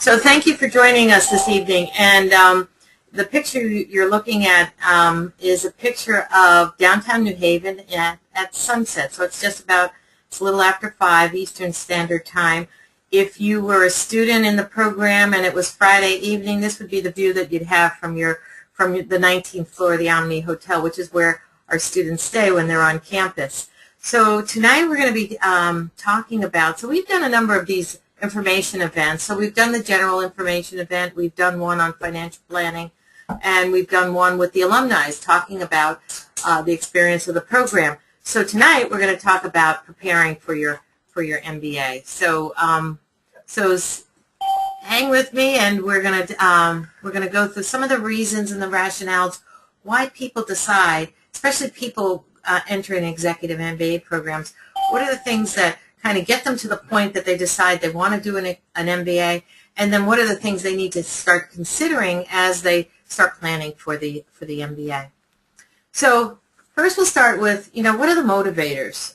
So thank you for joining us this evening. And the picture you're looking at is a picture of downtown New Haven at sunset. So it's a little after 5 Eastern Standard Time. If you were a student in the program and it was Friday evening, this would be the view that you'd have from the 19th floor of the Alumni Hotel, which is where our students stay when they're on campus. So tonight we're going to be talking about, so we've done a number of these information events. So we've done the general information event, we've done one on financial planning, and we've done one with the alumni talking about the experience of the program. So tonight we're going to talk about preparing for your MBA. So hang with me, and we're going to go through some of the reasons and the rationales why people decide, especially people entering executive MBA programs. What are the things that kind of get them to the point that they decide they want to do an MBA, and then what are the things they need to start considering as they start planning for the MBA. So first we'll start with, what are the motivators?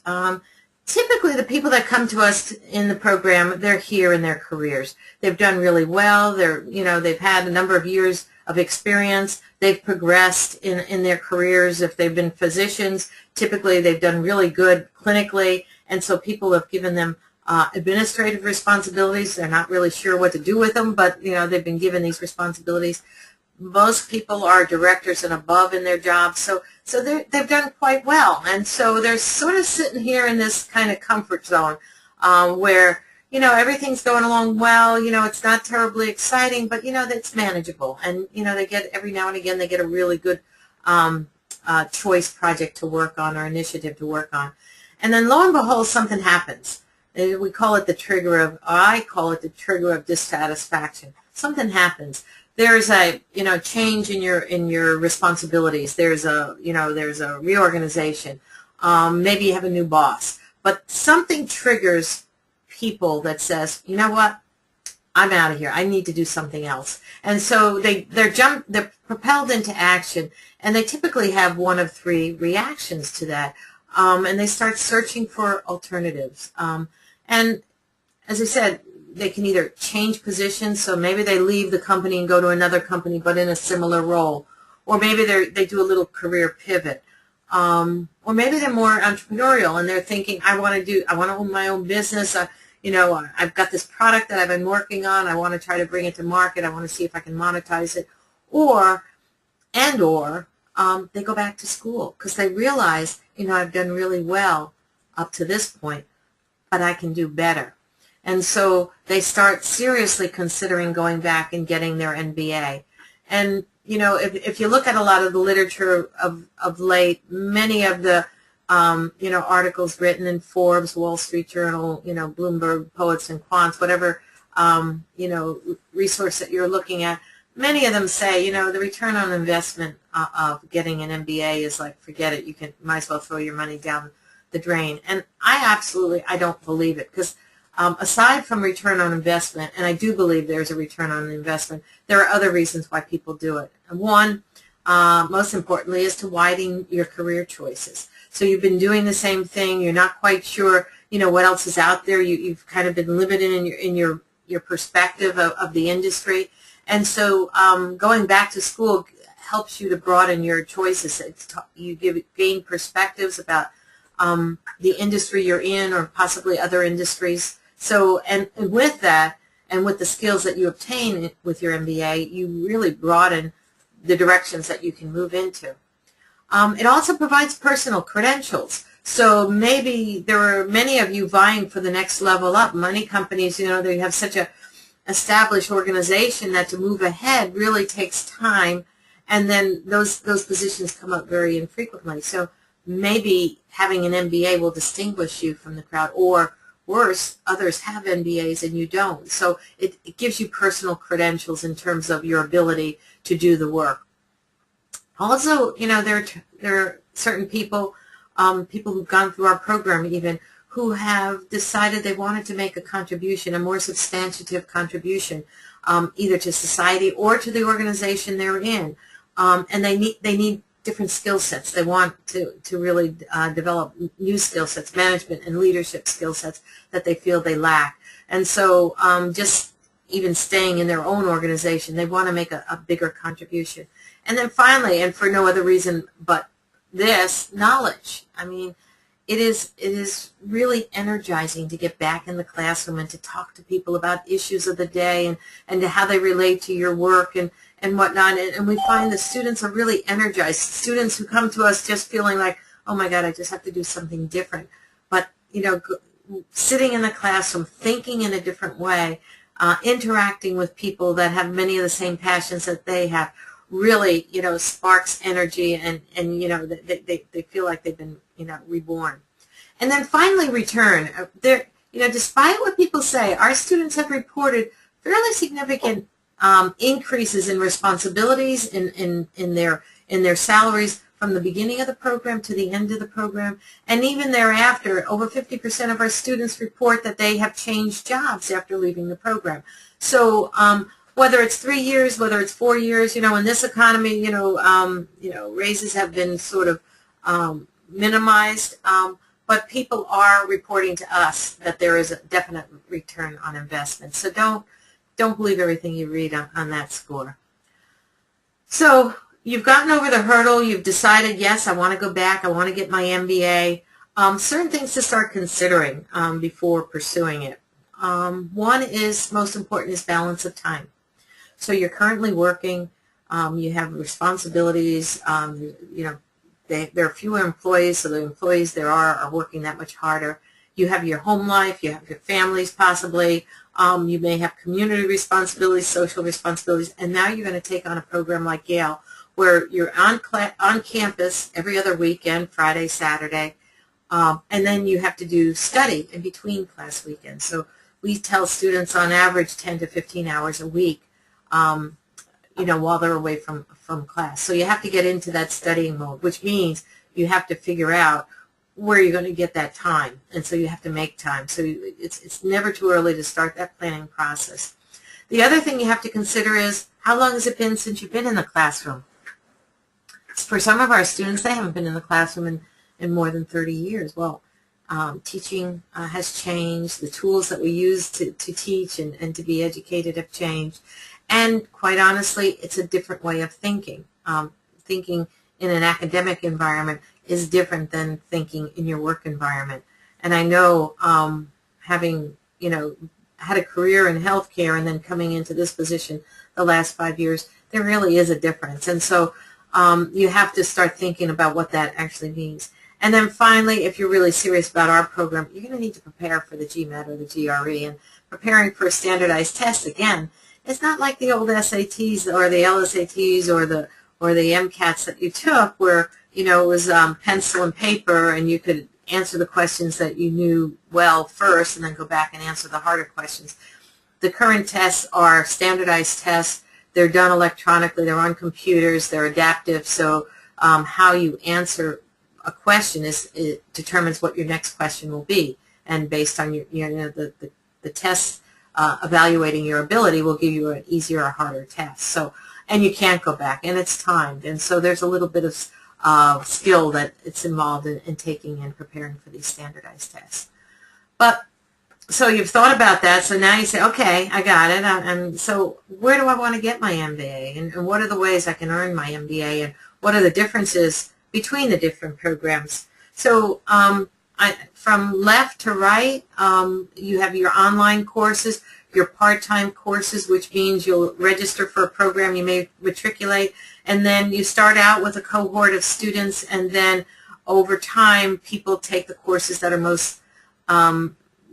Typically the people that come to us in the program, they're here in their careers. They've done really well. They've had a number of years of experience. They've progressed in their careers. If they've been physicians, typically they've done really good clinically. And so people have given them administrative responsibilities. They're not really sure what to do with them, but they've been given these responsibilities. Most people are directors and above in their jobs, so they've done quite well. And so they're sort of sitting here in this kind of comfort zone where everything's going along well. It's not terribly exciting, but it's manageable. And they get, every now and again, they get a really good choice project to work on or initiative to work on. And then lo and behold, something happens. We call it the trigger of, I call it the trigger of dissatisfaction. Something happens. There's a, change in your responsibilities. There's a reorganization. Maybe you have a new boss. But something triggers people that says, you know what? I'm out of here. I need to do something else. And so they're propelled into action, and they typically have one of three reactions to that. And they start searching for alternatives. And as I said, they can either change positions, so maybe they leave the company and go to another company but in a similar role. Or maybe they do a little career pivot. Or maybe they're more entrepreneurial and they're thinking, I want to own my own business. I've got this product that I've been working on. I want to try to bring it to market. I want to see if I can monetize it. Or they go back to school because they realize, I've done really well up to this point, but I can do better. And so they start seriously considering going back and getting their MBA. And, if you look at a lot of the literature of late, many of the, articles written in Forbes, Wall Street Journal, Bloomberg, Poets and Quants, whatever, resource that you're looking at, many of them say, the return on investment of getting an MBA is like, forget it. You might as well throw your money down the drain. And I don't believe it, because aside from return on investment, and I do believe there's a return on investment, there are other reasons why people do it. And one, most importantly, is to widen your career choices. So you've been doing the same thing. You're not quite sure, what else is out there. You've kind of been limited in your perspective of the industry. And so going back to school helps you to broaden your choices. You gain perspectives about the industry you're in or possibly other industries. So, and with that, and with the skills that you obtain with your MBA, you really broaden the directions that you can move into. It also provides personal credentials. So maybe there are many of you vying for the next level up. Many companies, they have such a established organization that to move ahead really takes time, and then those positions come up very infrequently. So maybe having an MBA will distinguish you from the crowd, or worse, others have MBAs and you don't. So it gives you personal credentials in terms of your ability to do the work. Also, there are certain people, people who've gone through our program even, who have decided they wanted to make a contribution, a more substantive contribution, either to society or to the organization they're in. And they need different skill sets. They want to really develop new skill sets, management and leadership skill sets that they feel they lack. And so just even staying in their own organization. They want to make a bigger contribution. And then finally, and for no other reason but this, knowledge. I mean, it is really energizing to get back in the classroom and to talk to people about issues of the day and to how they relate to your work and whatnot. And we find the students are really energized. Students who come to us just feeling like, oh my God, I just have to do something different. But, you know, sitting in the classroom, thinking in a different way, interacting with people that have many of the same passions that they have, really, you know, sparks energy, and you know, they feel like they've been, you know, reborn. And then finally, return. There, you know, despite what people say, our students have reported fairly significant increases in responsibilities in their salaries from the beginning of the program to the end of the program, and even thereafter. Over 50% of our students report that they have changed jobs after leaving the program. So whether it's 3 years, whether it's 4 years, you know, in this economy, you know, raises have been sort of minimized, but people are reporting to us that there is a definite return on investment. So don't believe everything you read on that score. So you've gotten over the hurdle. You've decided, yes, I want to go back. I want to get my MBA. Certain things to start considering before pursuing it. One is, most important, is balance of time. So you're currently working. You have responsibilities. You know, there are fewer employees, so the employees there are working that much harder. You have your home life. You have your families, possibly. You may have community responsibilities, social responsibilities, and now you're going to take on a program like Yale, where you're on campus every other weekend, Friday, Saturday, and then you have to do study in between class weekends. So we tell students on average 10 to 15 hours a week, you know, while they're away from class. So you have to get into that studying mode, which means you have to figure out where you're going to get that time, and so you have to make time. So it's never too early to start that planning process. The other thing you have to consider is, how long has it been since you've been in the classroom? For some of our students, they haven't been in the classroom in more than 30 years. Well, teaching has changed. The tools that we use to teach and to be educated have changed. And quite honestly, it's a different way of thinking. Thinking in an academic environment is different than thinking in your work environment. And I know, having, you know, had a career in healthcare and then coming into this position the last 5 years, there really is a difference. And so you have to start thinking about what that actually means. And then finally, if you're really serious about our program, you're going to need to prepare for the GMAT or the GRE. And preparing for a standardized test, again, it's not like the old SATs or the LSATs or the MCATs that you took, where, you know, it was pencil and paper and you could answer the questions that you knew well first and then go back and answer the harder questions. The current tests are standardized tests. They're done electronically. They're on computers. They're adaptive. So how you answer a question it determines what your next question will be. And based on the tests evaluating your ability will give you an easier or harder test. So, and you can't go back, and it's timed. And so there's a little bit of skill that it's involved in taking and preparing for these standardized tests. But so you've thought about that, so now you say, okay, I got it. And so where do I want to get my MBA? And what are the ways I can earn my MBA? And what are the differences between the different programs? So from left to right, you have your online courses, your part-time courses, which means you'll register for a program, you may matriculate, and then you start out with a cohort of students, and then over time people take the courses that are most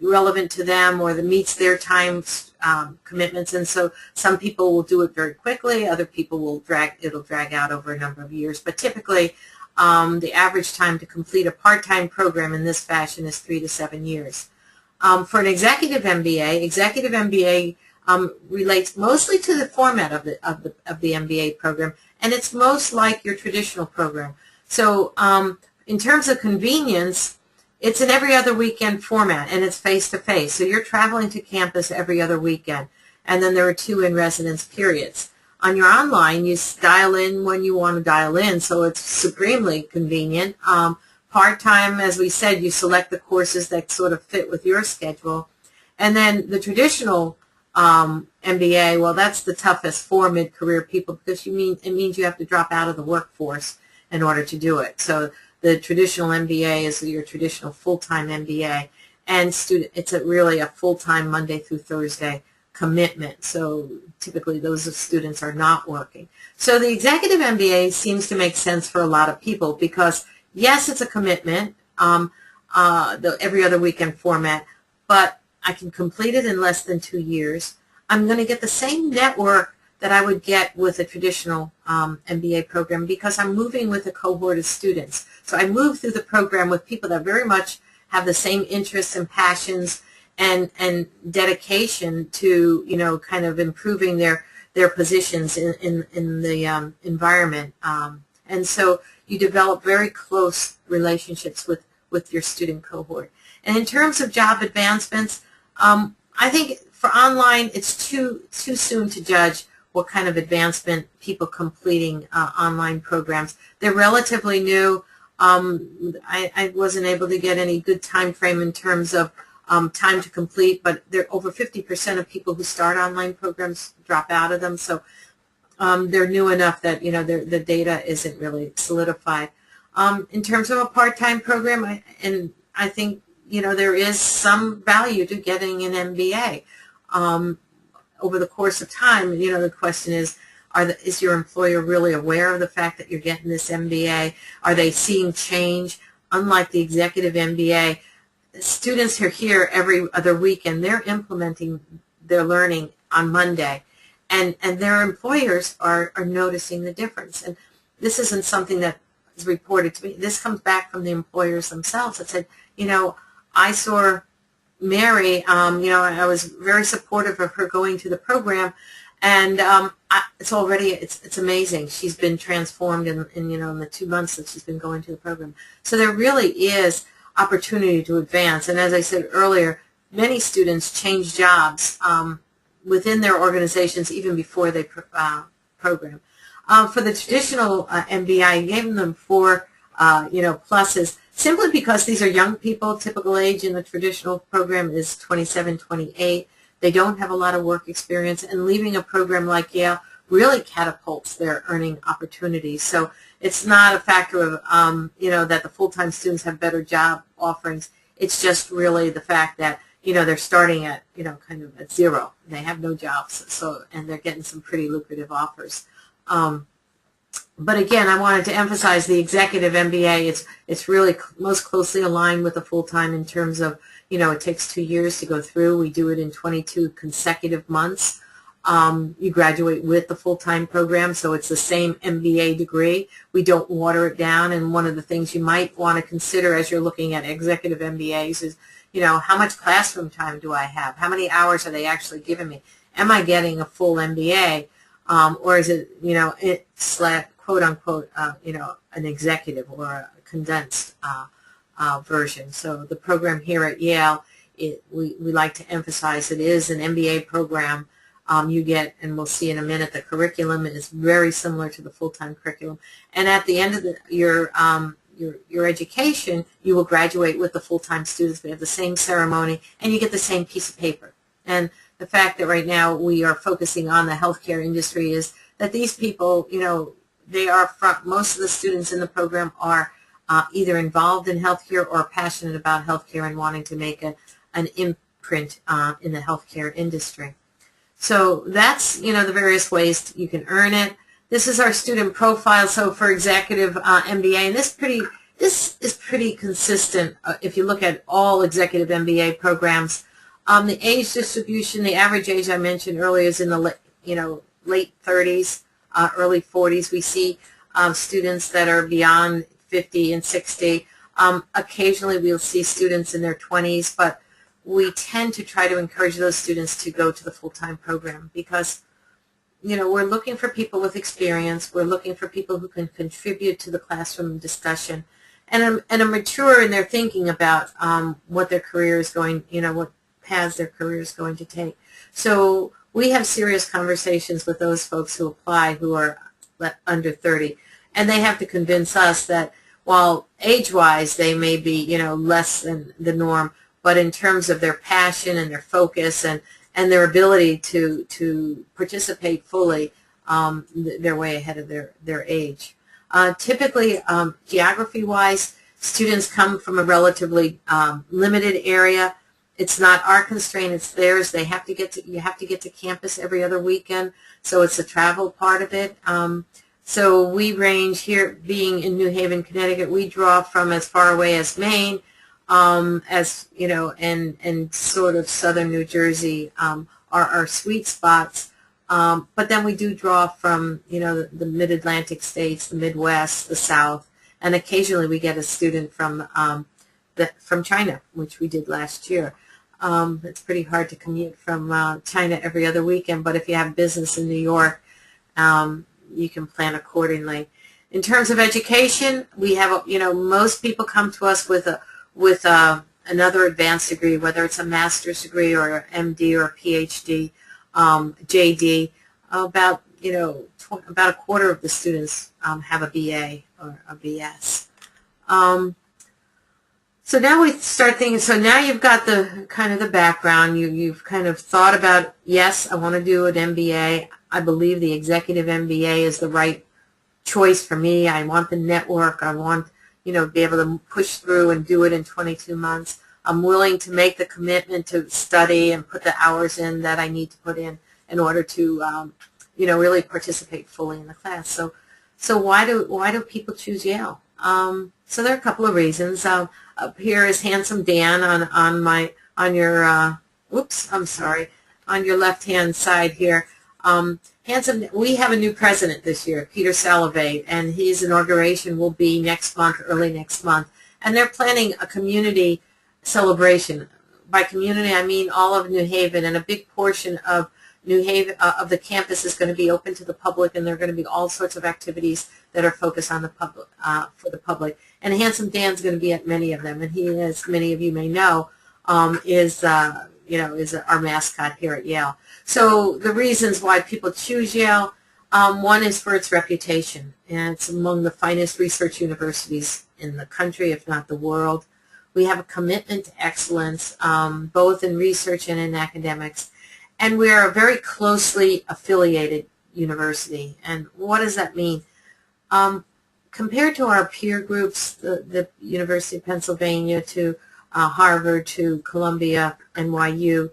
relevant to them or that meets their time commitments. And so some people will do it very quickly, other people will it'll drag out over a number of years. But typically the average time to complete a part-time program in this fashion is 3 to 7 years. For an executive MBA relates mostly to the format of the MBA program, and it's most like your traditional program. So in terms of convenience, it's an every other weekend format, and it's face-to-face. So you're traveling to campus every other weekend, and then there are 2 in-residence periods. On your online, you dial in when you want to dial in, so it's supremely convenient. Part-time, as we said, you select the courses that sort of fit with your schedule. And then the traditional MBA, well, that's the toughest for mid-career people because it means you have to drop out of the workforce in order to do it. So the traditional MBA is your traditional full-time MBA, and it's really a full-time Monday through Thursday commitment. So typically those students are not working. So the executive MBA seems to make sense for a lot of people because, yes, it's a commitment, the every other weekend format, but I can complete it in less than 2 years. I'm going to get the same network that I would get with a traditional MBA program because I'm moving with a cohort of students. So I move through the program with people that very much have the same interests and passions and dedication to, kind of improving their positions in the environment. And so you develop very close relationships with your student cohort. And in terms of job advancements, I think for online, it's too soon to judge what kind of advancement people completing online programs. They're relatively new. I wasn't able to get any good time frame in terms of time to complete, but over 50% of people who start online programs drop out of them. So they're new enough that the data isn't really solidified. In terms of a part-time program, I think there is some value to getting an MBA. Over the course of time, the question is your employer really aware of the fact that you're getting this MBA? Are they seeing change? Unlike the executive MBA, students are here every other week and they're implementing their learning on Monday, and their employers are noticing the difference. And this isn't something that is reported to me. This comes back from the employers themselves that said, I saw Mary, I was very supportive of her going to the program, and it's amazing. She's been transformed in the 2 months that she's been going to the program. So there really is opportunity to advance. And as I said earlier, many students change jobs within their organizations even before they program. For the traditional MBA, I gave them 4 pluses, simply because these are young people. Typical age in the traditional program is 27, 28. They don't have a lot of work experience, and leaving a program like Yale really catapults their earning opportunities. So it's not a factor of, that the full-time students have better job offerings. It's just really the fact that, they're starting at, kind of at zero. They have no jobs, and they're getting some pretty lucrative offers. But again, I wanted to emphasize the executive MBA. It's really most closely aligned with the full-time in terms of, it takes 2 years to go through. We do it in 22 consecutive months. You graduate with the full-time program, so it's the same MBA degree. We don't water it down, and one of the things you might want to consider as you're looking at executive MBAs is, how much classroom time do I have? How many hours are they actually giving me? Am I getting a full MBA, or is it, quote-unquote, an executive or a condensed version? So the program here at Yale, we like to emphasize it is an MBA program. You get, and we'll see in a minute, the curriculum is very similar to the full-time curriculum. And at the end of your education, you will graduate with the full-time students. We have the same ceremony, and you get the same piece of paper. And the fact that right now we are focusing on the healthcare industry is that these people, they are most of the students in the program are either involved in healthcare or passionate about healthcare and wanting to make an imprint in the healthcare industry. So that's, the various ways you can earn it. This is our student profile. So for executive MBA, and this is pretty consistent if you look at all executive MBA programs. The age distribution, the average age I mentioned earlier is in the late 30s, early 40s. We see students that are beyond 50 and 60. Occasionally we'll see students in their 20s, but we tend to try to encourage those students to go to the full-time program because, we're looking for people with experience. We're looking for people who can contribute to the classroom discussion and are mature in their thinking about what their career is going, what paths their career is going to take. So we have serious conversations with those folks who apply who are under 30, and they have to convince us that while age-wise they may be, less than the norm, but in terms of their passion and their focus and and their ability to participate fully, they're way ahead of their age. Typically, geography-wise, students come from a relatively limited area. It's not our constraint, it's theirs. You have to get to campus every other weekend, so it's a travel part of it. So we range here, being in New Haven, Connecticut, we draw from as far away as Maine, as you know, and sort of southern New Jersey are our sweet spots. But then we do draw from, you know, the mid-Atlantic states, the Midwest, the South, and occasionally we get a student from China, which we did last year. It's pretty hard to commute from China every other weekend, but if you have business in New York, you can plan accordingly. In terms of education, we have, you know, most people come to us with another advanced degree, whether it's a master's degree or an MD or a PhD, JD. About, you know, about a quarter of the students have a BA or a BS. So now we start thinking, so now you've got the kind of the background, you've kind of thought about, yes, I want to do an MBA. I believe the executive MBA is the right choice for me. I want the network. I want, you know, be able to push through and do it in 22 months. I'm willing to make the commitment to study and put the hours in that I need to put in order to, you know, really participate fully in the class. So why do people choose Yale? So there are a couple of reasons. Up here is handsome Dan on your left-hand side here. We have a new president this year, Peter Salovate, and his inauguration will be next month, early next month. And they're planning a community celebration. By community, I mean all of New Haven, and a big portion of New Haven of the campus is going to be open to the public, and there are going to be all sorts of activities that are focused on the public, for the public. And Handsome Dan's going to be at many of them, and he, as many of you may know, is our mascot here at Yale. So the reasons why people choose Yale, one is for its reputation, and it's among the finest research universities in the country, if not the world. We have a commitment to excellence, both in research and in academics, and we are a very closely affiliated university. And what does that mean? Compared to our peer groups, the University of Pennsylvania to Harvard to Columbia, NYU,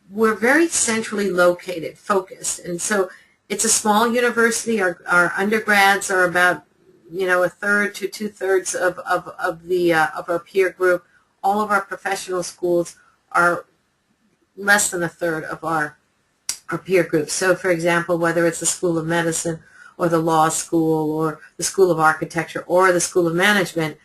we're very centrally located, focused. And so it's a small university. Our undergrads are about, you know, a third to two-thirds of our peer group. All of our professional schools are less than a third of our peer group. So, for example, whether it's the School of Medicine or the Law School or the School of Architecture or the School of Management,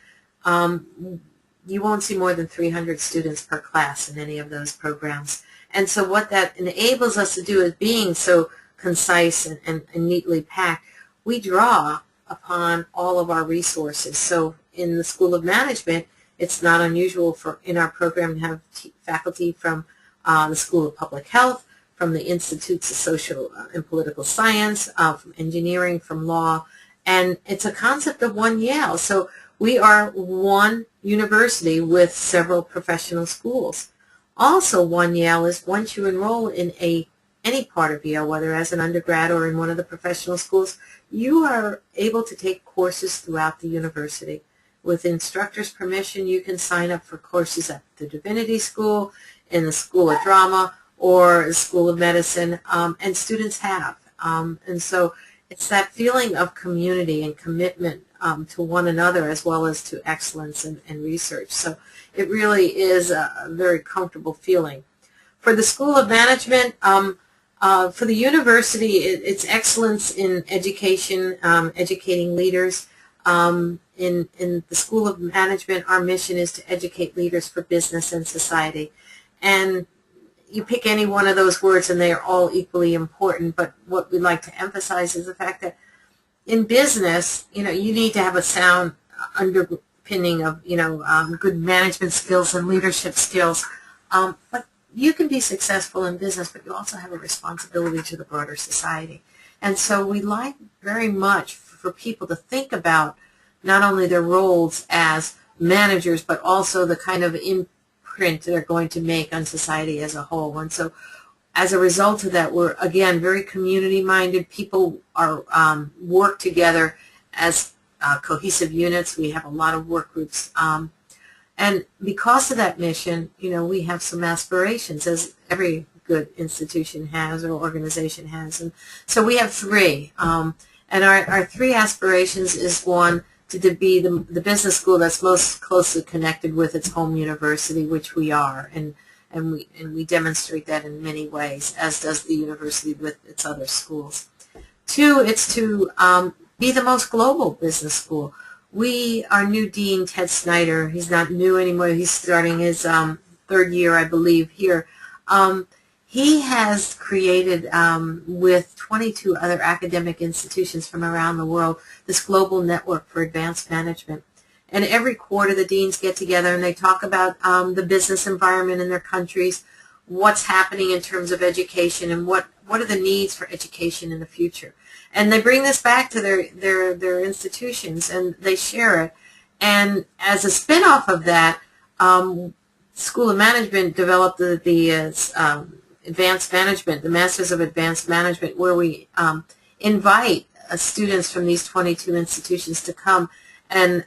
you won't see more than 300 students per class in any of those programs. And so what that enables us to do is, being so concise and neatly packed, we draw upon all of our resources. So in the School of Management, it's not unusual in our program to have faculty from the School of Public Health, from the Institutes of Social and Political Science, from engineering, from law, and it's a concept of one Yale. So we are one university with several professional schools. Also, one Yale is, once you enroll in any part of Yale, whether as an undergrad or in one of the professional schools, you are able to take courses throughout the university. With instructor's permission, you can sign up for courses at the Divinity School, in the School of Drama, or the School of Medicine, and students have. And so it's that feeling of community and commitment to one another, as well as to excellence and research. So it really is a very comfortable feeling. For the School of Management, for the university, it's excellence in education, educating leaders. In the School of Management, our mission is to educate leaders for business and society. And you pick any one of those words and they are all equally important, but what we like to emphasize is the fact that in business, you know, you need to have a sound underpinning of, you know, good management skills and leadership skills. But you can be successful in business, but you also have a responsibility to the broader society. And so we like very much for people to think about not only their roles as managers, but also the kind of imprint they're going to make on society as a whole. And so as a result of that, we're, again, very community-minded. People are work together as cohesive units. We have a lot of work groups. And because of that mission, we have some aspirations, as every good institution has or organization has. And so we have three. And our three aspirations is, one, to be the business school that's most closely connected with its home university, which we are. And we demonstrate that in many ways, as does the university with its other schools. Two, it's to be the most global business school. Our new dean, Ted Snyder, he's not new anymore. He's starting his third year, I believe, here. He has created, with 22 other academic institutions from around the world, this global network for advanced management. And every quarter the deans get together and they talk about the business environment in their countries, what's happening in terms of education, and what are the needs for education in the future. And they bring this back to their institutions and they share it. And as a spin-off of that, School of Management developed the Advanced Management, the Masters of Advanced Management, where we invite students from these 22 institutions to come and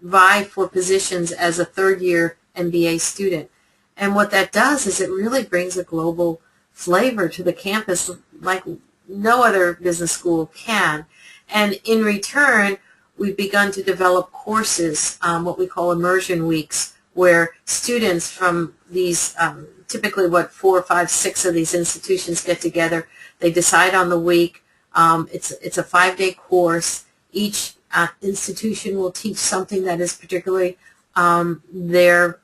vie for positions as a third-year MBA student. And what that does is it really brings a global flavor to the campus like no other business school can. And in return, we've begun to develop courses, what we call immersion weeks, where students from these, typically 4, 5, 6 of these institutions get together. They decide on the week. It's a 5-day course. Each institution will teach something that is particularly their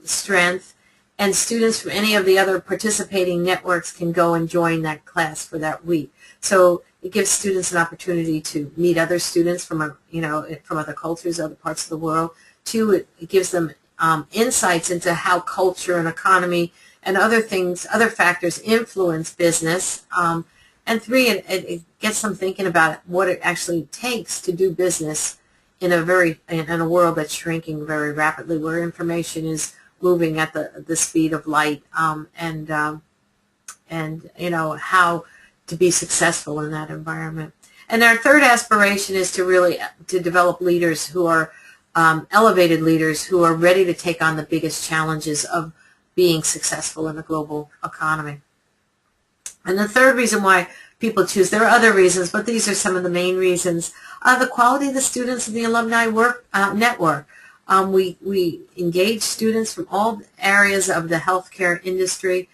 strength, and students from any of the other participating networks can go and join that class for that week. So it gives students an opportunity to meet other students from from other cultures, other parts of the world. Two, it gives them insights into how culture and economy and other factors influence business. And three, it gets them thinking about what it actually takes to do business in a world that's shrinking very rapidly, where information is moving at the speed of light, and how to be successful in that environment. And our third aspiration is to develop leaders who are elevated leaders who are ready to take on the biggest challenges of being successful in a global economy. And the third reason why people choose, there are other reasons, but these are some of the main reasons, the quality of the students in the alumni network. We engage students from all areas of the healthcare industry.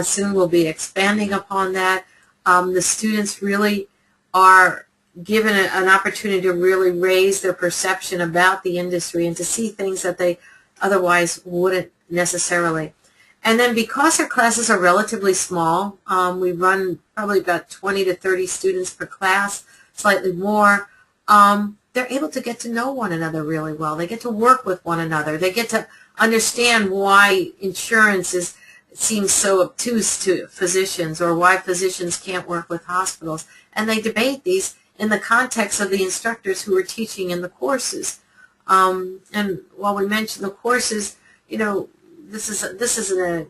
Soon we'll be expanding upon that. The students really are given an opportunity to really raise their perception about the industry and to see things that they otherwise wouldn't necessarily. And then because our classes are relatively small, we run probably about 20 to 30 students per class, slightly more, they're able to get to know one another really well. They get to work with one another. They get to understand why insurance seems so obtuse to physicians, or why physicians can't work with hospitals. And they debate these in the context of the instructors who are teaching in the courses. And while we mention the courses, this is a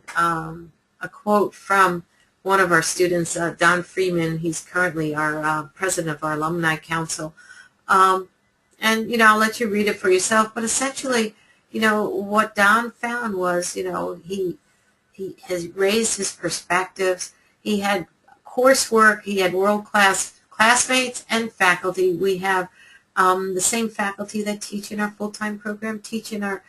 quote from one of our students, Don Freeman. He's currently our president of our Alumni Council. And, I'll let you read it for yourself. But essentially, what Don found was, he has raised his perspectives. He had coursework. He had world-class classmates and faculty. We have the same faculty that teach in our full-time program, teach in our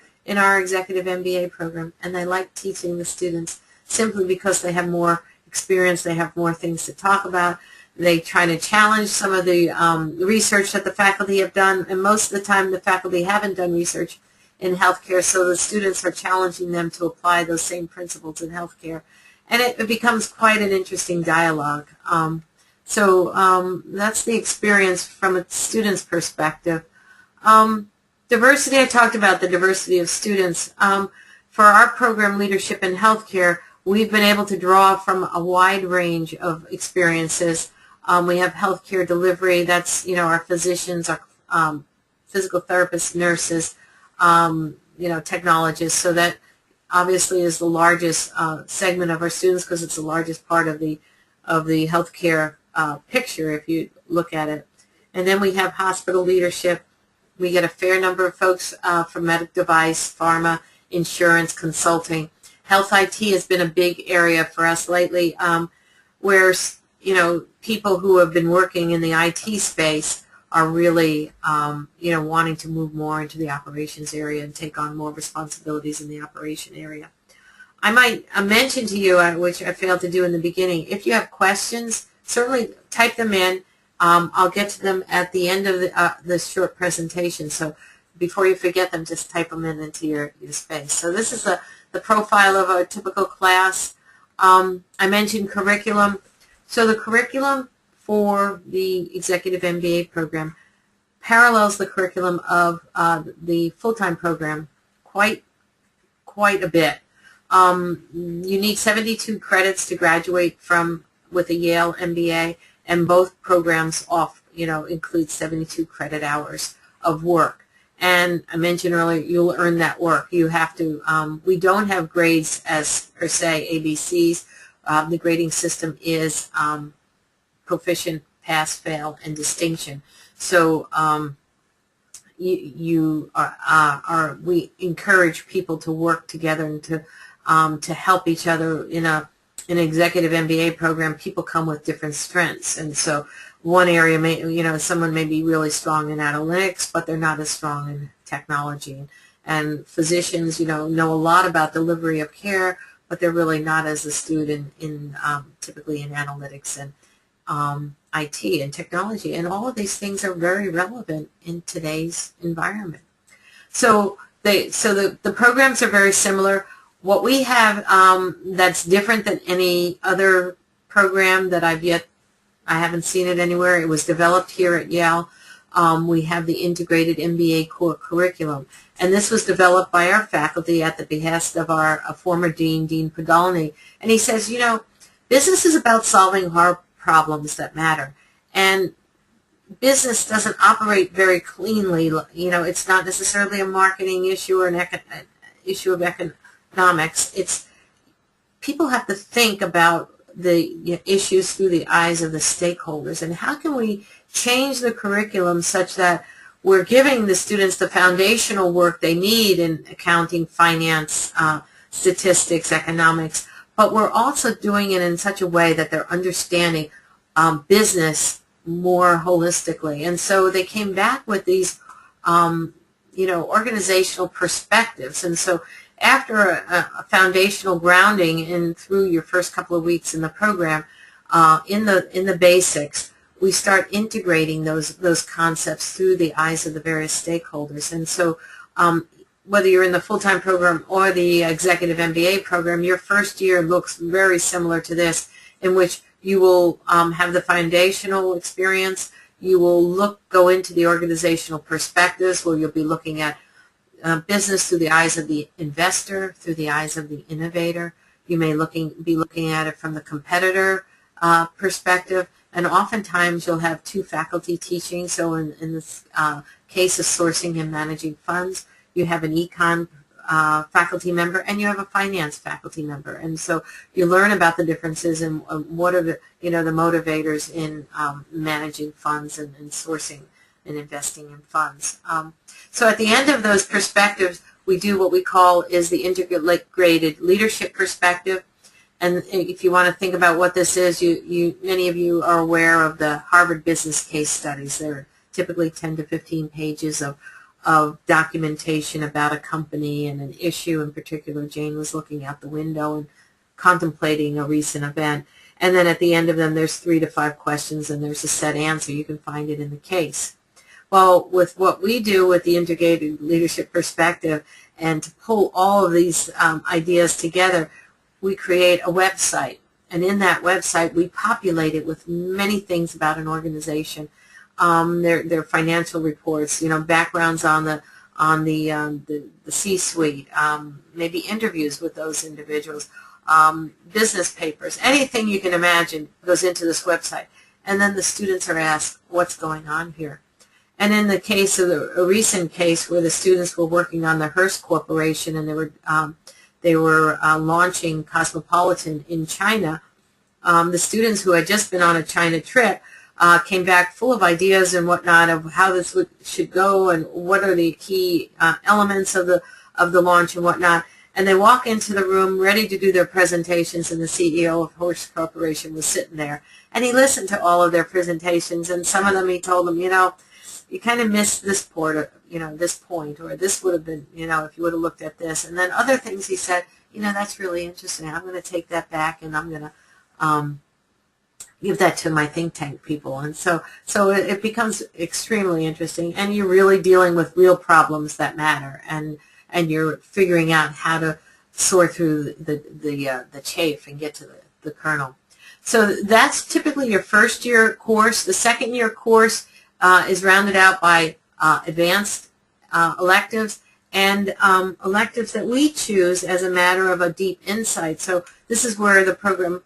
executive MBA program, and they like teaching the students simply because they have more experience, they have more things to talk about. They try to challenge some of the research that the faculty have done, and most of the time the faculty haven't done research in healthcare, so the students are challenging them to apply those same principles in healthcare. And it becomes quite an interesting dialogue. So that's the experience from a student's perspective. Diversity, I talked about the diversity of students. For our program, Leadership in Healthcare, we've been able to draw from a wide range of experiences. We have healthcare delivery, that's, our physicians, our physical therapists, nurses, technologists, so that, obviously is the largest segment of our students because it's the largest part of the healthcare picture if you look at it. And then we have hospital leadership. We get a fair number of folks from medical device, pharma, insurance, consulting. Health IT has been a big area for us lately, where people who have been working in the IT space are really wanting to move more into the operations area and take on more responsibilities in the operation area. I might mention to you, which I failed to do in the beginning, if you have questions, certainly type them in. I'll get to them at the end of this short presentation. So before you forget them, just type them into your space. So this is the profile of a typical class. I mentioned curriculum. So the curriculum for the Executive MBA program parallels the curriculum of the full-time program quite a bit. You need 72 credits to graduate with a Yale MBA, and both programs include 72 credit hours of work. And I mentioned earlier, you'll earn that work. You have to. We don't have grades as per se ABCs. The grading system is proficient, pass, fail, and distinction. So we encourage people to work together and to help each other. In an executive MBA program, people come with different strengths, and so one area may, someone may be really strong in analytics, but they're not as strong in technology. And physicians, know a lot about delivery of care, but they're really not as astute in typically in analytics and IT and technology. And all of these things are very relevant in today's environment. So the programs are very similar. What we have that's different than any other program that I haven't seen it anywhere. It was developed here at Yale. We have the integrated MBA core curriculum. And this was developed by our faculty at the behest of our former dean, Dean Podolny. And he says, business is about solving hard problems that matter. And business doesn't operate very cleanly. It's not necessarily a marketing issue or an issue of economics. It's people have to think about the issues through the eyes of the stakeholders. And how can we change the curriculum such that we're giving the students the foundational work they need in accounting, finance, statistics, economics, but we're also doing it in such a way that they're understanding business more holistically. And so they came back with these, organizational perspectives. And so after a foundational grounding and through your first couple of weeks in the program, in the basics, we start integrating those concepts through the eyes of the various stakeholders. And so whether you're in the full-time program or the executive MBA program, your first year looks very similar to this, in which you will have the foundational experience. You will go into the organizational perspectives, where you'll be looking at business through the eyes of the investor, through the eyes of the innovator. You may be looking at it from the competitor perspective, and oftentimes you'll have two faculty teaching. So in this case of sourcing and managing funds, you have an econ faculty member and you have a finance faculty member, and so you learn about the differences and what are the the motivators in managing funds and sourcing and investing in funds. So at the end of those perspectives, we do what we call is the integrated leadership perspective. And if you want to think about what this is, many of you are aware of the Harvard Business Case Studies. They're typically 10 to 15 pages of documentation about a company and an issue. In particular, Jane was looking out the window and contemplating a recent event. And then at the end of them, there's 3 to 5 questions, and there's a set answer. You can find it in the case. Well, with what we do with the integrated leadership perspective, and to pull all of these ideas together, we create a website. And in that website, we populate it with many things about an organization. Their financial reports, backgrounds on the C-suite, maybe interviews with those individuals, business papers, anything you can imagine goes into this website. And then the students are asked, what's going on here? And in the case of a recent case where the students were working on the Hearst Corporation, and they were launching Cosmopolitan in China. The students who had just been on a China trip came back full of ideas and whatnot of how this should go and what are the key elements of the launch and whatnot. And they walk into the room ready to do their presentations, and the CEO of Horse Corporation was sitting there. And he listened to all of their presentations, and some of them he told them, you kind of missed this part, this point, or this would have been, if you would have looked at this. And then other things he said, that's really interesting. I'm going to take that back, and I'm going to give that to my think tank people. And so it becomes extremely interesting, and you're really dealing with real problems that matter, and you're figuring out how to sort through the chaff and get to the kernel. So that's typically your first year course. The second year course is rounded out by advanced electives and electives that we choose as a matter of a deep insight. So this is where the program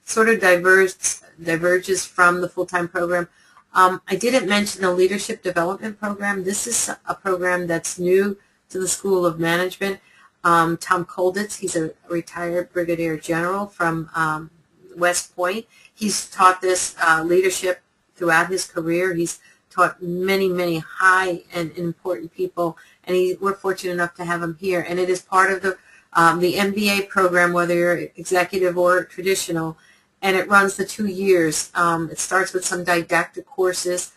sort of diverges from the full-time program. I didn't mention the leadership development program. This is a program that's new to the School of Management. Tom Kolditz, he's a retired brigadier general from West Point. He's taught this leadership throughout his career. He's taught many, many high and important people, and we're fortunate enough to have him here. And it is part of the MBA program, whether you're executive or traditional, and it runs the 2 years. It starts with some didactic courses.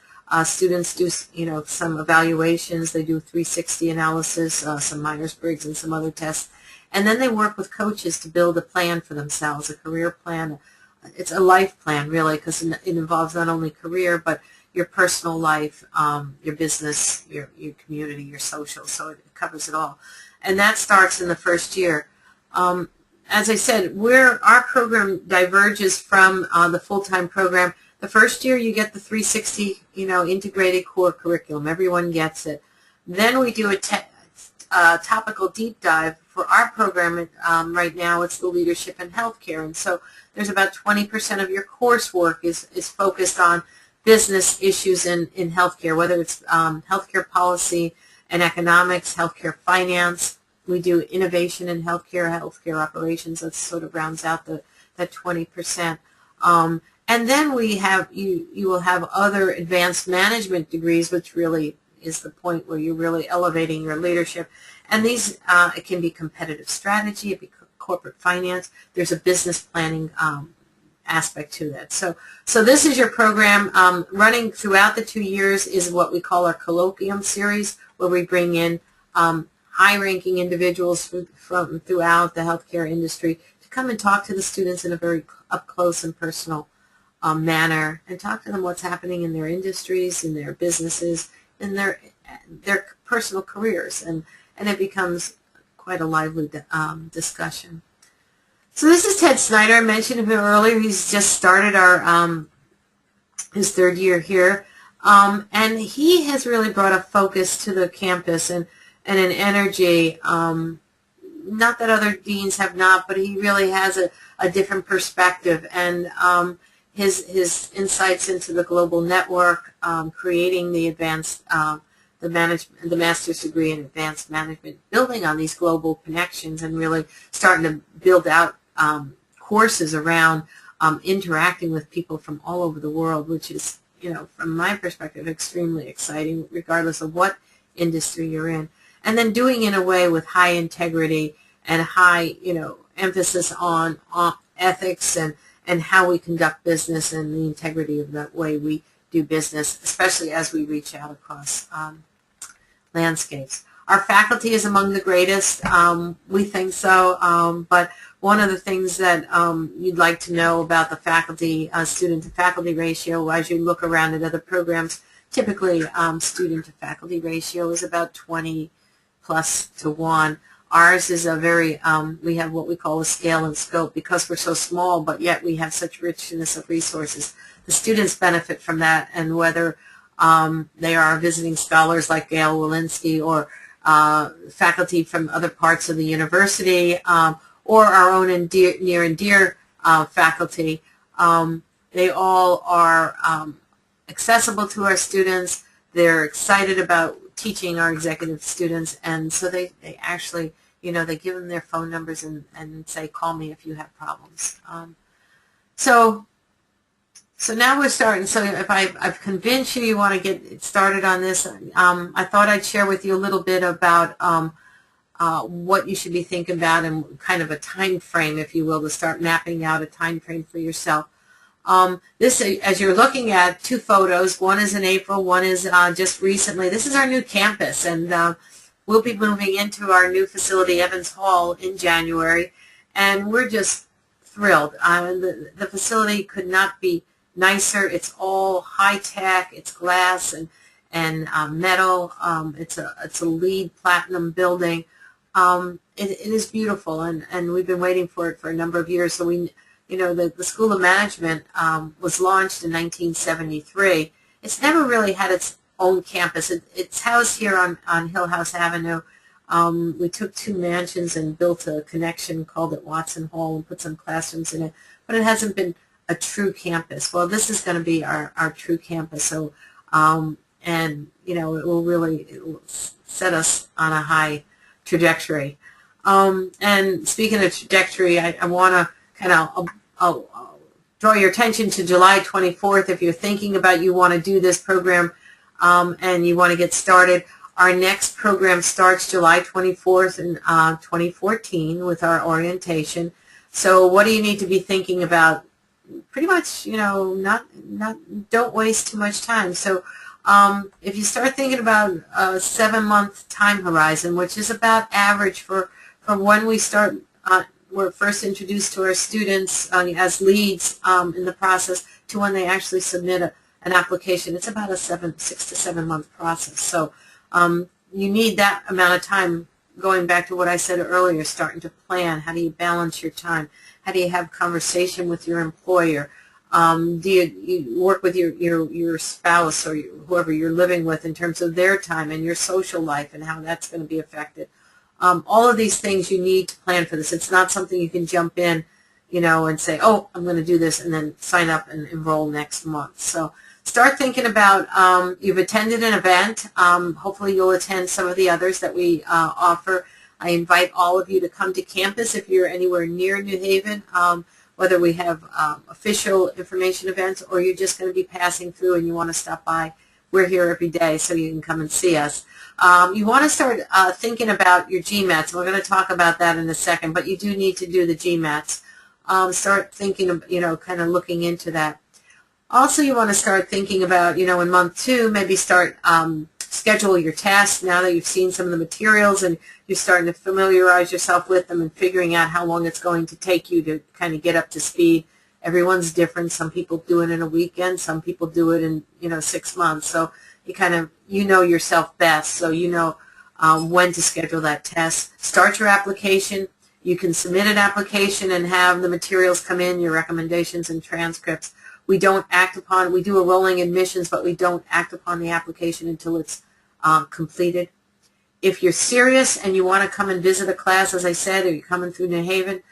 Students do, some evaluations. They do 360 analysis, some Myers-Briggs, and some other tests. And then they work with coaches to build a plan for themselves, a career plan. It's a life plan, really, because it involves not only career, but your personal life, your business, your community, your social. So it covers it all. And that starts in the first year. As I said, our program diverges from the full-time program. The first year you get the 360, integrated core curriculum. Everyone gets it. Then we do a topical deep dive. For our program right now, it's the leadership in healthcare. And so there's about 20% of your coursework is focused on business issues in healthcare, whether it's healthcare policy and economics, healthcare finance. We do innovation in healthcare operations. That sort of rounds out that 20%. And then we have you will have other advanced management degrees, which really is the point where you're really elevating your leadership. And these it can be competitive strategy, it can be corporate finance. There's a business planning aspect to that. So this is your program. Running throughout the 2 years is what we call our colloquium series, where we bring in high-ranking individuals from throughout the healthcare industry to come and talk to the students in a very up-close and personal manner, and talk to them what's happening in their industries, in their businesses, in their personal careers, and it becomes quite a lively discussion. So this is Ted Snyder. I mentioned him earlier. He's just started his third year here, and he has really brought a focus to the campus and an energy. Not that other deans have not, but he really has a different perspective, and his insights into the global network, creating the advanced the master's degree in advanced management, building on these global connections and really starting to build out courses around interacting with people from all over the world, which is, from my perspective, extremely exciting, regardless of what industry you're in. And then doing it in a way with high integrity and high, emphasis on ethics and how we conduct business and the integrity of the way we do business, especially as we reach out across landscapes. Our faculty is among the greatest. We think so, but one of the things that you'd like to know about the faculty, student-to-faculty ratio, as you look around at other programs, typically student-to-faculty ratio is about 20+1. Ours is a very, we have what we call a scale and scope because we're so small, but yet we have such richness of resources. The students benefit from that, and whether they are visiting scholars like Gail Walensky or faculty from other parts of the university or our own near and dear faculty, they all are accessible to our students. They're excited about teaching our executive students, and so they actually they give them their phone numbers and say, call me if you have problems. So now we're starting. So if I've convinced you want to get started on this, I thought I'd share with you a little bit about what you should be thinking about and kind of a time frame, if you will, to start mapping out a time frame for yourself. This, as you're looking at, 2 photos. One is in April, one is just recently. This is our new campus, and we'll be moving into our new facility, Evans Hall, in January, and we're just thrilled. The facility could not be nicer. It's all high-tech. It's glass and metal. It's a LEED platinum building. It is beautiful, and we've been waiting for it for a number of years. So the School of Management was launched in 1973. It's never really had its own campus. It's housed here on Hill House Avenue. We took 2 mansions and built a connection, called it Watson Hall, and put some classrooms in it, but it hasn't been a true campus. Well, this is going to be our true campus. So, and it will set us on a high trajectory. And speaking of trajectory, I want to kind of draw your attention to July 24th. If you're thinking about you want to do this program and you want to get started, our next program starts July 24th in 2014 with our orientation. So what do you need to be thinking about? Pretty much, don't waste too much time. So if you start thinking about a 7-month time horizon, which is about average from when we start, we're first introduced to our students as leads in the process to when they actually submit an application, it's about a 6 to 7 month process. So you need that amount of time. Going back to what I said earlier, starting to plan. How do you balance your time? How do you have conversation with your employer? Do you work with your spouse or whoever you're living with in terms of their time and your social life and how that's going to be affected? All of these things you need to plan for this. It's not something you can jump in, and say, oh, I'm going to do this, and then sign up and enroll next month. So start thinking about, you've attended an event. Hopefully you'll attend some of the others that we offer. I invite all of you to come to campus if you're anywhere near New Haven, whether we have official information events or you're just going to be passing through and you want to stop by. We're here every day, so you can come and see us. You want to start thinking about your GMATs. We're going to talk about that in a second, but you do need to do the GMATs. Start thinking of, kind of looking into that. Also, you want to start thinking about, in month 2, maybe start schedule your tests now that you've seen some of the materials and you're starting to familiarize yourself with them and figuring out how long it's going to take you to kind of get up to speed. Everyone's different. Some people do it in a weekend. Some people do it in, 6 months. So you kind of, yourself best. So when to schedule that test. Start your application. You can submit an application and have the materials come in, your recommendations and transcripts. We don't act upon, we do a rolling admissions, but we don't act upon the application until it's completed. If you're serious and you want to come and visit a class, as I said, or you're coming through New Haven,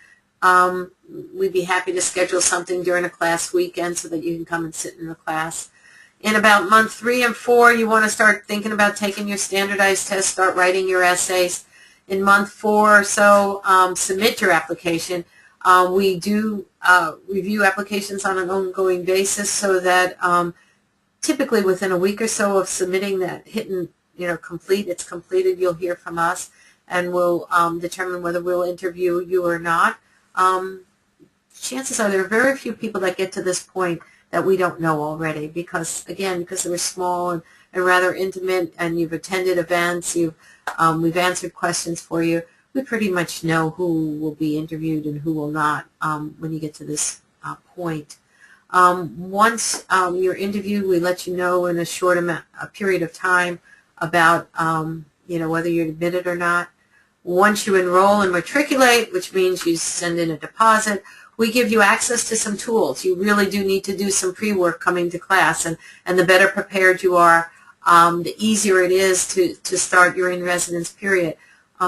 we'd be happy to schedule something during a class weekend so that you can come and sit in the class. In about month 3 and 4, you want to start thinking about taking your standardized test, start writing your essays. In month 4 or so, submit your application. We do review applications on an ongoing basis so that typically within a week or so of submitting that, hitting, complete, it's completed, you'll hear from us and we'll determine whether we'll interview you or not. Chances are there are very few people that get to this point that we don't know already because they were small and rather intimate and you've attended events, we've answered questions for you. We pretty much know who will be interviewed and who will not when you get to this point. Once you're interviewed, we let you know in a period of time about whether you're admitted or not. Once you enroll and matriculate, which means you send in a deposit, we give you access to some tools. You really do need to do some pre-work coming to class, and the better prepared you are, the easier it is to start your in-residence period.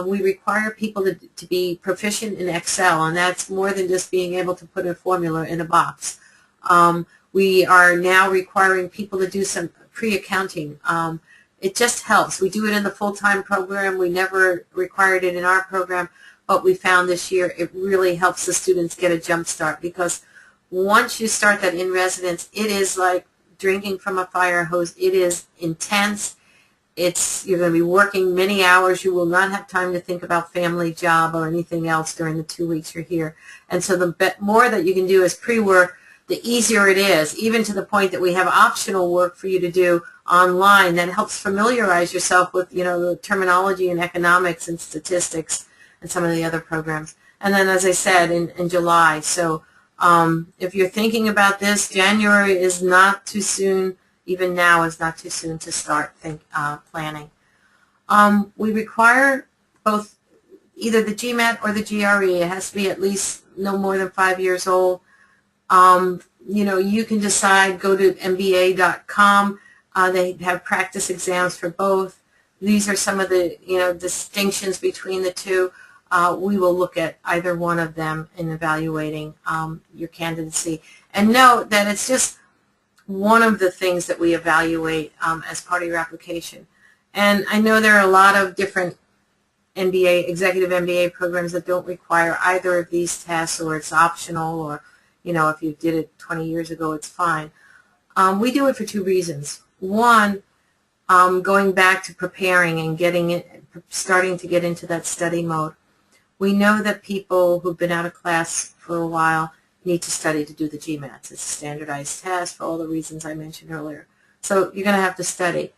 We require people to be proficient in Excel, and that's more than just being able to put a formula in a box. We are now requiring people to do some pre-accounting. It just helps. We do it in the full-time program. We never required it in our program, but we found this year it really helps the students get a jump start, because once you start that in residence, it is like drinking from a fire hose. It is intense. You're going to be working many hours. You will not have time to think about family, job, or anything else during the 2 weeks you're here. And so the more that you can do as pre-work, the easier it is, even to the point that we have optional work for you to do online that helps familiarize yourself with, the terminology and economics and statistics and some of the other programs. And then, as I said, in July. So if you're thinking about this, January is not too soon. Even now is not too soon to start planning. We require both either the GMAT or the GRE. It has to be at least no more than 5 years old. You can decide, go to MBA.com. They have practice exams for both. These are some of the, distinctions between the two. We will look at either one of them in evaluating your candidacy. And note that it's just one of the things that we evaluate as part of your application. And I know there are a lot of different executive MBA programs that don't require either of these tests, or it's optional, or, if you did it 20 years ago, it's fine. We do it for two reasons. One, going back to preparing and starting to get into that study mode. We know that people who've been out of class for a while need to study to do the GMATs. It's a standardized test for all the reasons I mentioned earlier. So you're going to have to study.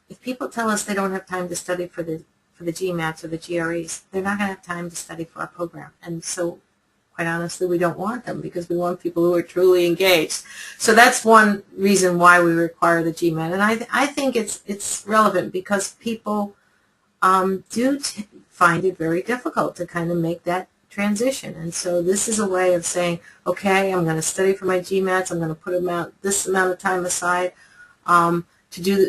If people tell us they don't have time to study for the GMATs or the GREs, they're not going to have time to study for our program. And so, quite honestly, we don't want them, because we want people who are truly engaged. So that's one reason why we require the GMAT. And I think it's relevant, because people do find it very difficult to kind of make that transition. And so this is a way of saying, okay, I'm going to study for my GMATs. I'm going to put this amount of time aside to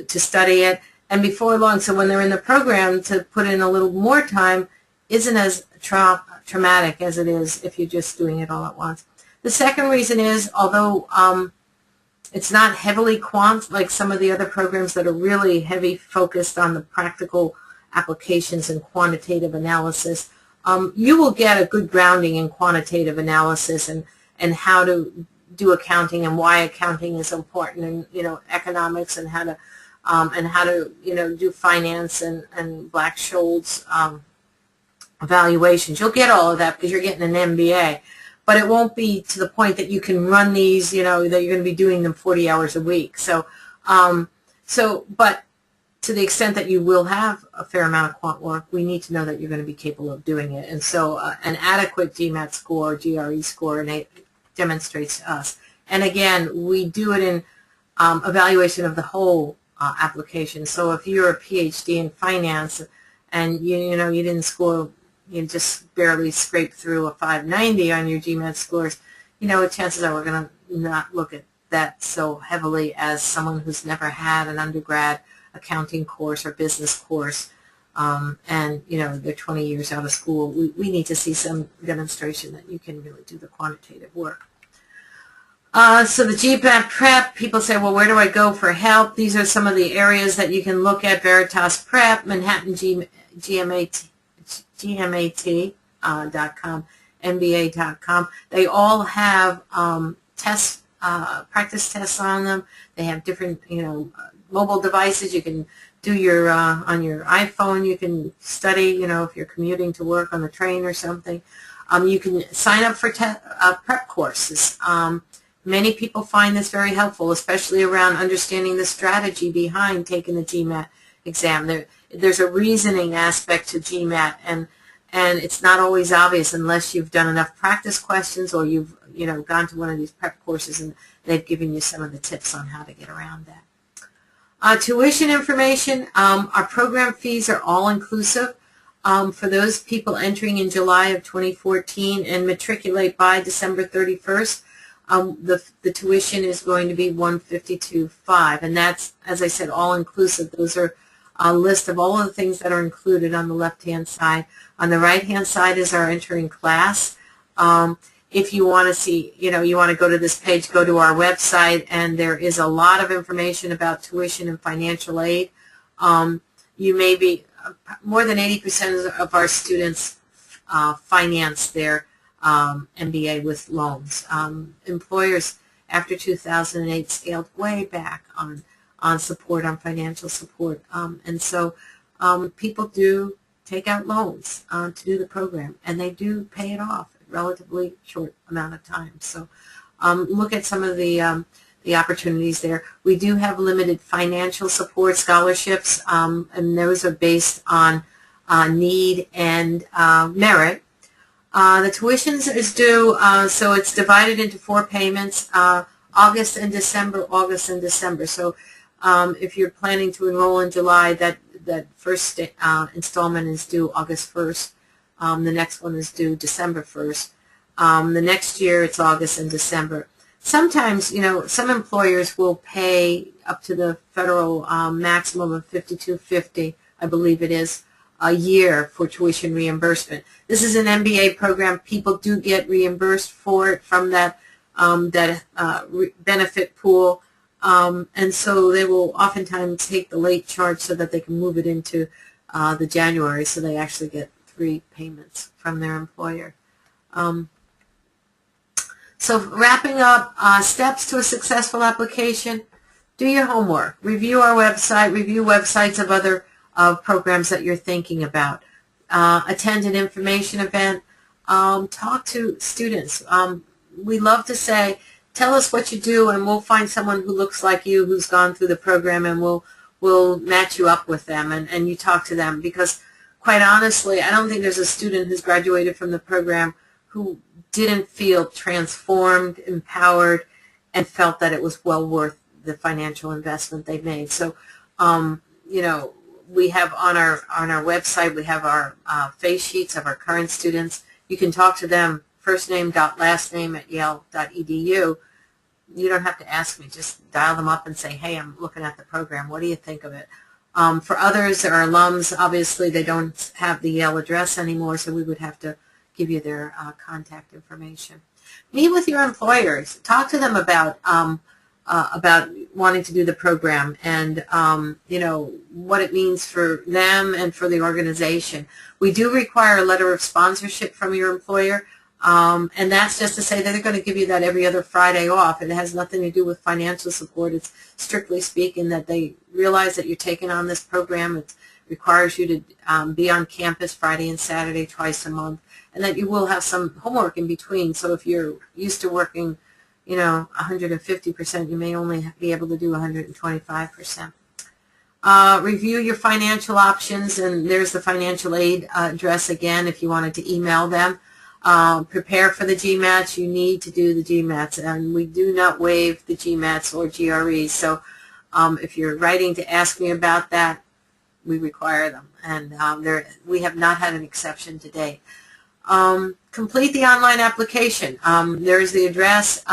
study it. And before long, so when they're in the program, to put in a little more time isn't as traumatic as it is if you're just doing it all at once. The second reason is, although it's not heavily quant like some of the other programs that are really heavy focused on the practical applications and quantitative analysis, you will get a good grounding in quantitative analysis and how to do accounting and why accounting is important, and economics, and how to do finance and Black-Scholes evaluations. You'll get all of that because you're getting an MBA, but it won't be to the point that you can run these, that you're going to be doing them 40 hours a week. So, but to the extent that you will have a fair amount of quant work, we need to know that you're going to be capable of doing it. And so an adequate GMAT score, GRE score, demonstrates to us. And again, we do it in evaluation of the whole application. So if you're a PhD in finance and you didn't score, you just barely scraped through a 590 on your GMAT scores, chances are we're going to not look at that so heavily as someone who's never had an undergrad accounting course or business course, and they're 20 years out of school. We need to see some demonstration that you can really do the quantitative work. So the GMAT prep, people say, well, where do I go for help? These are some of the areas that you can look at: Veritas Prep, Manhattan GMAT.com, MBA.com. They all have tests, practice tests on them. They have different, mobile devices. You can do your on your iPhone. You can study, if you're commuting to work on the train or something. You can sign up for prep courses. Many people find this very helpful, especially around understanding the strategy behind taking the GMAT exam. There's a reasoning aspect to GMAT, and it's not always obvious unless you've done enough practice questions, or you've gone to one of these prep courses and they've given you some of the tips on how to get around that. Tuition information, our program fees are all inclusive. For those people entering in July of 2014 and matriculate by December 31st, the tuition is going to be $152.05, and that's, as I said, all inclusive. Those are a list of all of the things that are included on the left-hand side. On the right-hand side is our entering class. If you want to see, you want to go to this page, go to our website, and there is a lot of information about tuition and financial aid. You may be, more than 80% of our students finance their MBA with loans. Employers after 2008 scaled way back on support, on financial support. And so people do take out loans to do the program, and they do pay it off in a relatively short amount of time. So look at some of the opportunities there. We do have limited financial support scholarships, and those are based on need and merit. The tuitions is due, so it's divided into 4 payments, August and December, August and December. So if you're planning to enroll in July, that first installment is due August 1st. The next one is due December 1st. The next year it's August and December. Sometimes, some employers will pay up to the federal maximum of $52.50, I believe it is, a year for tuition reimbursement. This is an MBA program. People do get reimbursed for it from that benefit pool, and so they will oftentimes take the late charge so that they can move it into the January, so they actually get 3 payments from their employer. So wrapping up, steps to a successful application: do your homework, review our website, review websites of other programs that you're thinking about, attend an information event, talk to students. We love to say, tell us what you do, and we'll find someone who looks like you, who's gone through the program, and we'll match you up with them, and you talk to them, because quite honestly, I don't think there's a student who's graduated from the program who didn't feel transformed, empowered, and felt that it was well worth the financial investment they made. So, we have on our website, we have our face sheets of our current students. You can talk to them, first name, last name at yale.edu. You don't have to ask me. Just dial them up and say, hey, I'm looking at the program. What do you think of it? For others, there are alums. Obviously, they don't have the Yale address anymore, so we would have to give you their contact information. Meet with your employers. Talk to them about wanting to do the program, and what it means for them and for the organization. We do require a letter of sponsorship from your employer, and that's just to say that they're going to give you that every other Friday off. It has nothing to do with financial support. It's strictly speaking that they realize that you're taking on this program. It requires you to be on campus Friday and Saturday twice a month, and that you will have some homework in between. So if you're used to working 150%, you may only be able to do 125%. Review your financial options, and there's the financial aid address again if you wanted to email them. Prepare for the GMATs. You need to do the GMATs, and we do not waive the GMATs or GREs. So if you're writing to ask me about that, we require them, and we have not had an exception to date. Complete the online application. There's the address.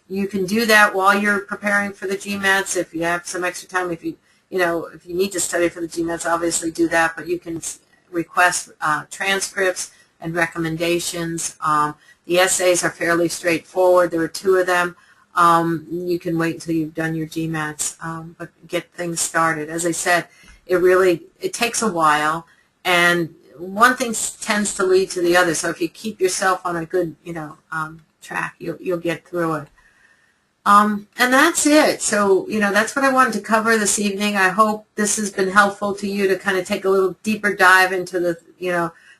You can do that while you're preparing for the GMATs. If you have some extra time, if you need to study for the GMATs, obviously do that. But you can request transcripts and recommendations. The essays are fairly straightforward. There are 2 of them. You can wait until you've done your GMATs, but get things started. As I said, it takes a while, and one thing tends to lead to the other. So if you keep yourself on a good, track, you'll get through it. And that's it. So, that's what I wanted to cover this evening. I hope this has been helpful to you to kind of take a little deeper dive into the,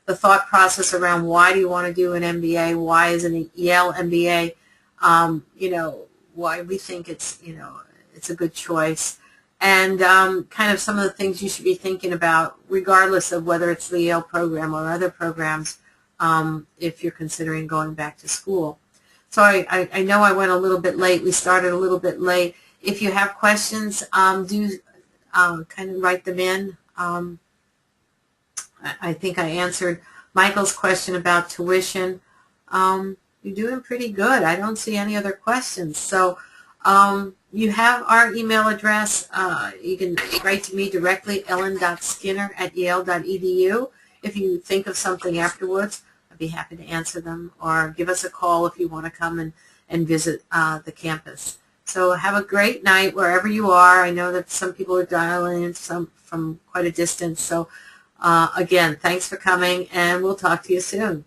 the thought process around why do you want to do an MBA? Why is a Yale MBA? Why we think it's, it's a good choice. And kind of some of the things you should be thinking about, regardless of whether it's the Yale program or other programs, if you're considering going back to school. So I know I went a little bit late. We started a little bit late. If you have questions, do kind of write them in. I think I answered Michael's question about tuition. You're doing pretty good. I don't see any other questions. So you have our email address. You can write to me directly, ellen.skinner@yale.edu. If you think of something afterwards, I'd be happy to answer them, or give us a call if you want to come and visit the campus. So have a great night wherever you are. I know that some people are dialing in some from quite a distance. So again, thanks for coming, and we'll talk to you soon.